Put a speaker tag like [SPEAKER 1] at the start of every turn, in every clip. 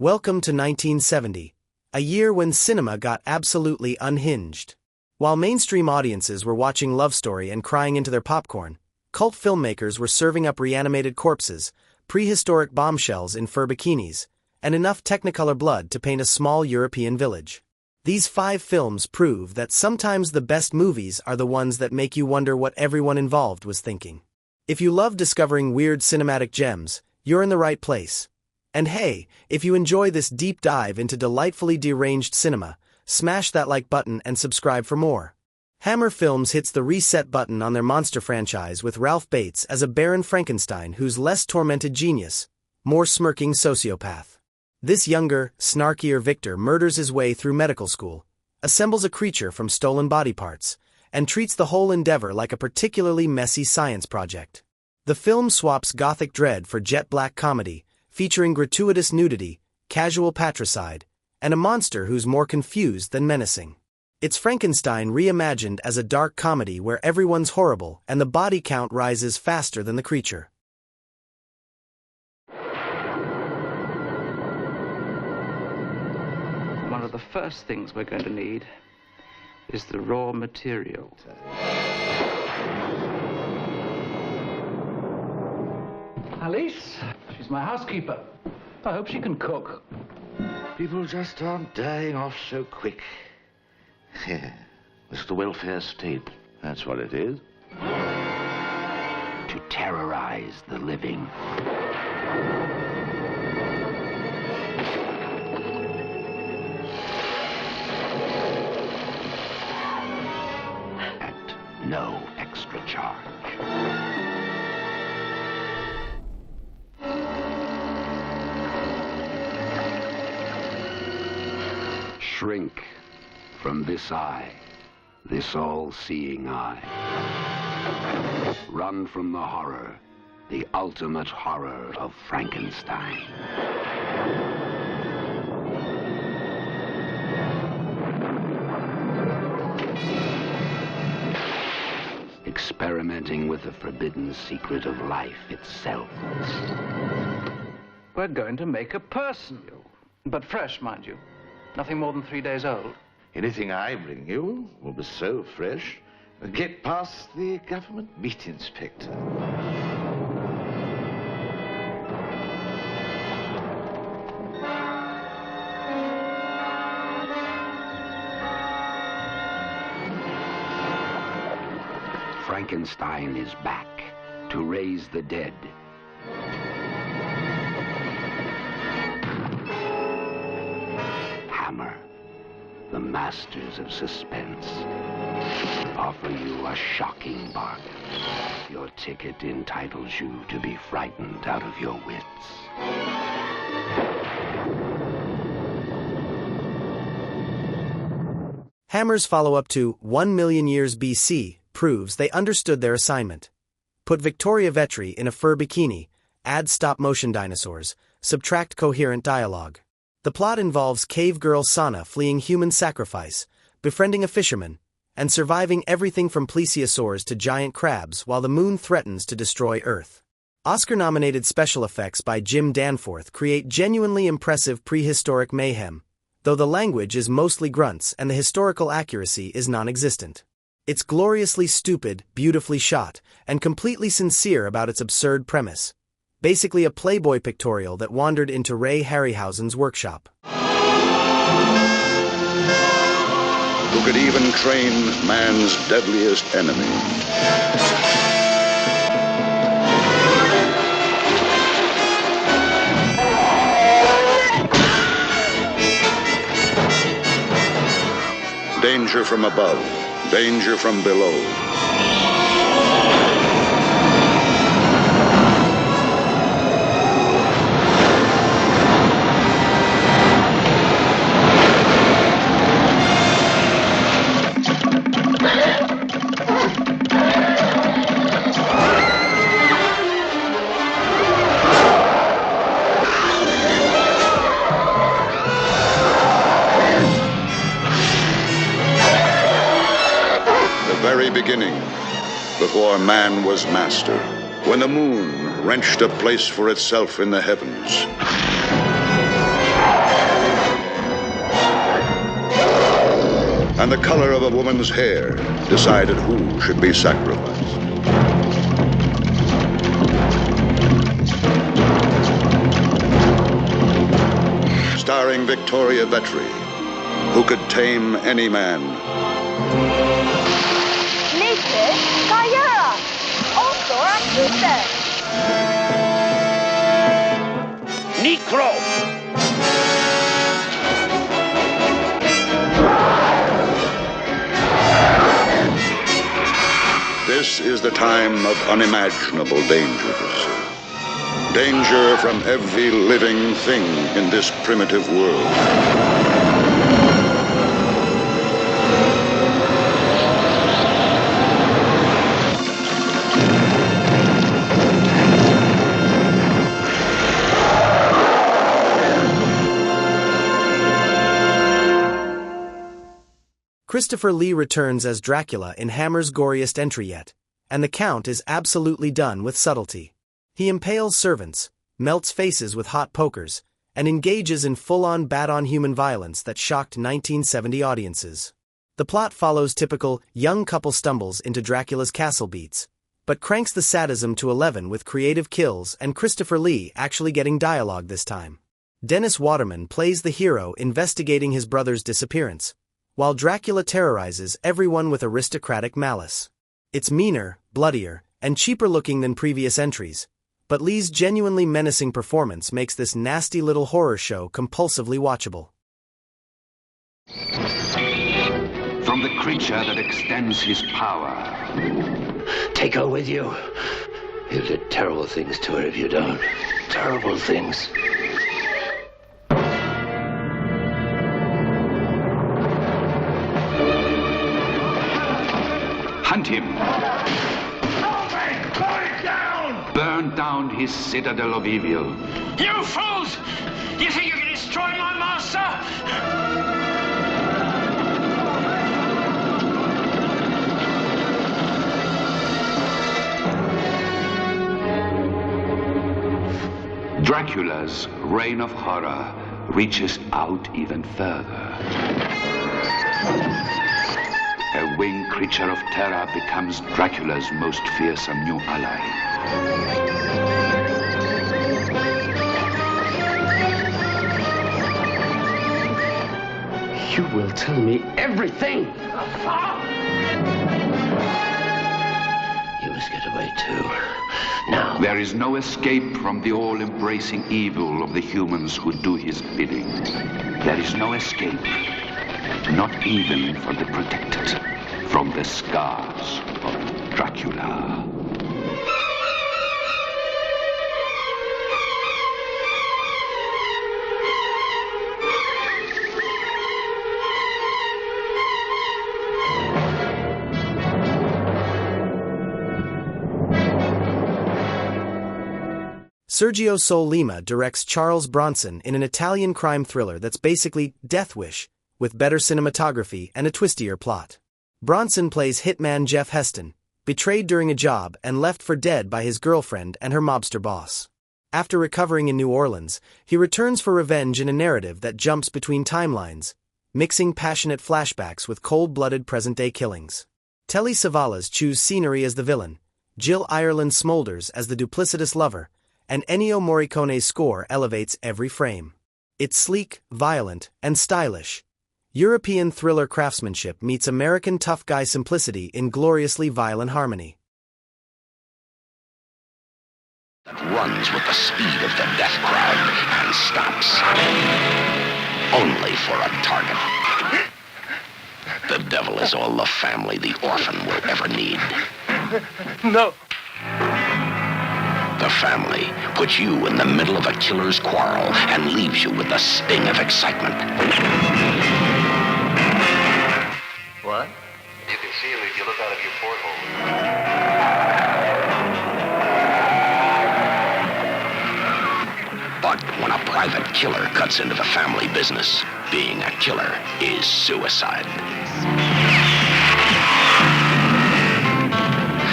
[SPEAKER 1] Welcome to 1970, a year when cinema got absolutely unhinged. While mainstream audiences were watching Love Story and crying into their popcorn, cult filmmakers were serving up reanimated corpses, prehistoric bombshells in fur bikinis, and enough Technicolor blood to paint a small European village. These 5 films prove that sometimes the best movies are the ones that make you wonder what everyone involved was thinking. If you love discovering weird cinematic gems, you're in the right place. And hey, if you enjoy this deep dive into delightfully deranged cinema, smash that like button and subscribe for more. Hammer Films hits the reset button on their monster franchise with Ralph Bates as a Baron Frankenstein who's less tormented genius, more smirking sociopath. This younger, snarkier Victor murders his way through medical school, assembles a creature from stolen body parts, and treats the whole endeavor like a particularly messy science project. The film swaps gothic dread for jet black comedy, featuring gratuitous nudity, casual patricide, and a monster who's more confused than menacing. It's Frankenstein reimagined as a dark comedy where everyone's horrible and the body count rises faster than the creature.
[SPEAKER 2] One of the first things we're going to need is the raw material. Alice, she's my housekeeper. I hope she can cook.
[SPEAKER 3] People just aren't dying off so quick. It's the welfare state. That's what it is.
[SPEAKER 4] To terrorize the living. At no extra charge. Shrink from this eye, this all-seeing eye. Run from the horror, the ultimate horror of Frankenstein. Experimenting with the forbidden secret of life itself.
[SPEAKER 2] We're going to make a person, but fresh, mind you. Nothing more than 3 days old.
[SPEAKER 3] Anything I bring you will be so fresh, get past the government meat inspector.
[SPEAKER 4] Frankenstein is back to raise the dead. Hammer, the masters of suspense, offer you a shocking bargain. Your ticket entitles you to be frightened out of your wits.
[SPEAKER 1] Hammer's follow-up to 1 Million Years BC proves they understood their assignment. Put Victoria Vetri in a fur bikini, add stop-motion dinosaurs, subtract coherent dialogue. The plot involves cave girl Sana fleeing human sacrifice, befriending a fisherman, and surviving everything from plesiosaurs to giant crabs while the moon threatens to destroy Earth. Oscar-nominated special effects by Jim Danforth create genuinely impressive prehistoric mayhem, though the language is mostly grunts and the historical accuracy is non-existent. It's gloriously stupid, beautifully shot, and completely sincere about its absurd premise. Basically a Playboy pictorial that wandered into Ray Harryhausen's workshop.
[SPEAKER 5] Who could even train man's deadliest enemy. Danger from above, danger from below. Very beginning, before man was master, when the moon wrenched a place for itself in the heavens. and the color of a woman's hair decided who should be sacrificed. Starring Victoria Vetri, who could tame any man.
[SPEAKER 6] Naked Sayara, also actress.
[SPEAKER 4] Necro!
[SPEAKER 5] This is the time of unimaginable dangers. Danger from every living thing in this primitive world.
[SPEAKER 1] Christopher Lee returns as Dracula in Hammer's goriest entry yet, and the Count is absolutely done with subtlety. He impales servants, melts faces with hot pokers, and engages in full-on bad-on-human violence that shocked 1970 audiences. The plot follows typical young couple stumbles into Dracula's castle beats, but cranks the sadism to 11 with creative kills and Christopher Lee actually getting dialogue this time. Dennis Waterman plays the hero investigating his brother's disappearance, while Dracula terrorizes everyone with aristocratic malice. It's meaner, bloodier, and cheaper looking than previous entries, but Lee's genuinely menacing performance makes this nasty little horror show compulsively watchable.
[SPEAKER 4] From the creature that extends his power.
[SPEAKER 7] Take her with you. You'll do terrible things to her if you don't. Terrible things.
[SPEAKER 4] Hunt him. Burn down his citadel of evil.
[SPEAKER 8] You fools! You think you can destroy my master?
[SPEAKER 4] Dracula's reign of horror reaches out even further. A winged creature of terror becomes Dracula's most fearsome new ally.
[SPEAKER 7] You will tell me everything. You must get away too. Now.
[SPEAKER 4] There is no escape from the all-embracing evil of the humans who do his bidding. There is no escape, not even for the protected, from the scars of Dracula.
[SPEAKER 1] Sergio Sol Lima directs Charles Bronson in an Italian crime thriller that's basically Death Wish, with better cinematography and a twistier plot. Bronson plays hitman Jeff Heston, betrayed during a job and left for dead by his girlfriend and her mobster boss. After recovering in New Orleans, he returns for revenge in a narrative that jumps between timelines, mixing passionate flashbacks with cold-blooded present-day killings. Telly Savalas chews scenery as the villain, Jill Ireland Smolders as the duplicitous lover, and Ennio Morricone's score elevates every frame. It's sleek, violent, and stylish. European thriller craftsmanship meets American tough guy simplicity in gloriously violent harmony.
[SPEAKER 4] That runs with the speed of the death crowd and stops only for a target. The devil is all the family the orphan will ever need.
[SPEAKER 8] No.
[SPEAKER 4] The family puts you in the middle of a killer's quarrel and leaves you with the sting of excitement.
[SPEAKER 8] What?
[SPEAKER 9] You can see him if you look out of your porthole.
[SPEAKER 4] But when a private killer cuts into the family business, being a killer is suicide.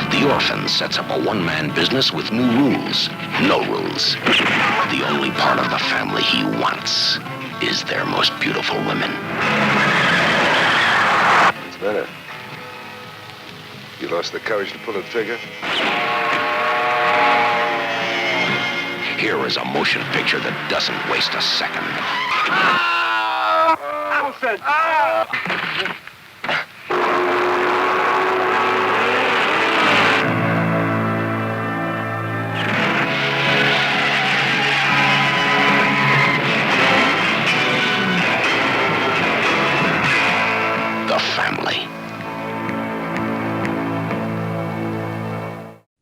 [SPEAKER 4] The orphan sets up a one-man business with new rules. No rules. The only part of the family he wants is their most beautiful women.
[SPEAKER 10] matter? You lost the courage to pull the trigger?
[SPEAKER 7] Here is a motion picture that doesn't waste a second.
[SPEAKER 8] Alfred!
[SPEAKER 7] The Family.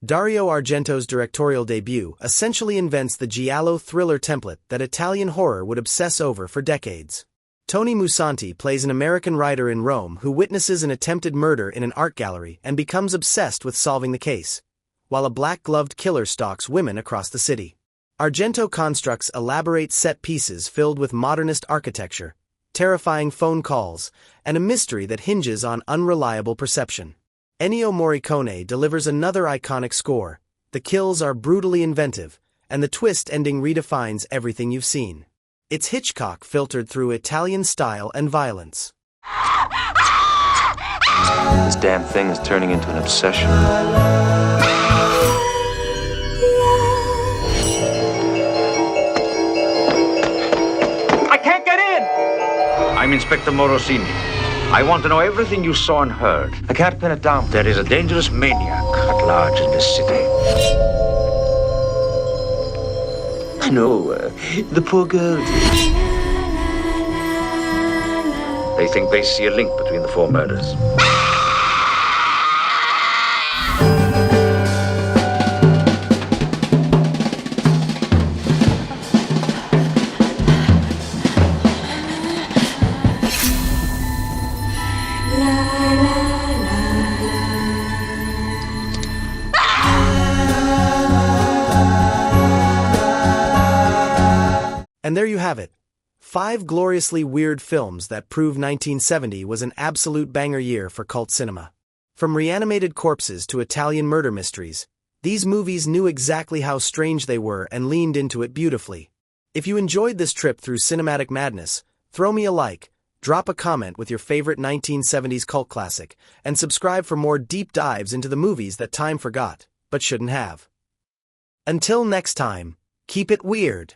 [SPEAKER 1] Dario Argento's directorial debut essentially invents the giallo thriller template that Italian horror would obsess over for decades. Tony Musanti plays an American writer in Rome who witnesses an attempted murder in an art gallery and becomes obsessed with solving the case, while a black-gloved killer stalks women across the city. Argento constructs elaborate set pieces filled with modernist architecture, terrifying phone calls, and a mystery that hinges on unreliable perception. Ennio Morricone delivers another iconic score. The kills are brutally inventive, and the twist ending redefines everything you've seen. It's Hitchcock filtered through Italian style and violence.
[SPEAKER 11] This damn thing is turning into an obsession.
[SPEAKER 8] I can't get in!
[SPEAKER 12] I'm Inspector Morosini. I want to know everything you saw and heard.
[SPEAKER 11] I can't pin it down.
[SPEAKER 12] There is a dangerous maniac at large in this city.
[SPEAKER 11] I know, the poor girl.
[SPEAKER 12] They think they see a link between the 4 murders.
[SPEAKER 1] And there you have it. 5 gloriously weird films that prove 1970 was an absolute banger year for cult cinema. From reanimated corpses to Italian murder mysteries, these movies knew exactly how strange they were and leaned into it beautifully. If you enjoyed this trip through cinematic madness, throw me a like, drop a comment with your favorite 1970s cult classic, and subscribe for more deep dives into the movies that time forgot, but shouldn't have. Until next time, keep it weird.